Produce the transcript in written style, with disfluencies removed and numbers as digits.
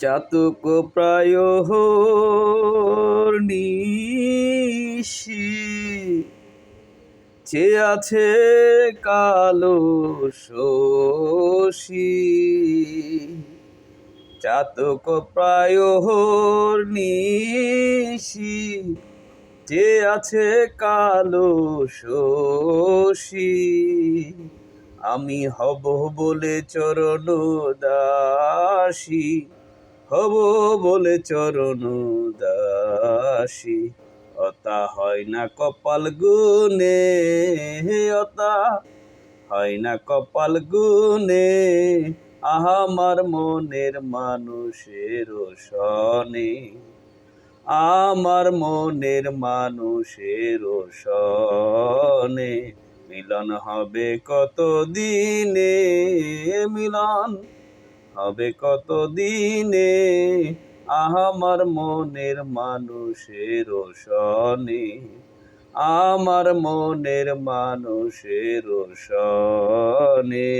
চাতক প্রায় নিশি চেয়ে আছে কালো শশী। চাতক প্রায় নিশি চেয়ে আছে কালো শশী। আমি হব বলে চরণ দাসী, হব বলে চরণ দাসী। অতা হয় না কপাল গুনে, অতা হয় না কপাল গুনে, আমার মনের মানুষের সনে, আমার মনের মানুষের সনে। মিলন হবে কত দিনে, মিলন হবে কত দিনে, আমার মনের মানুষের সনে, আমার মনের মানুষের সনে।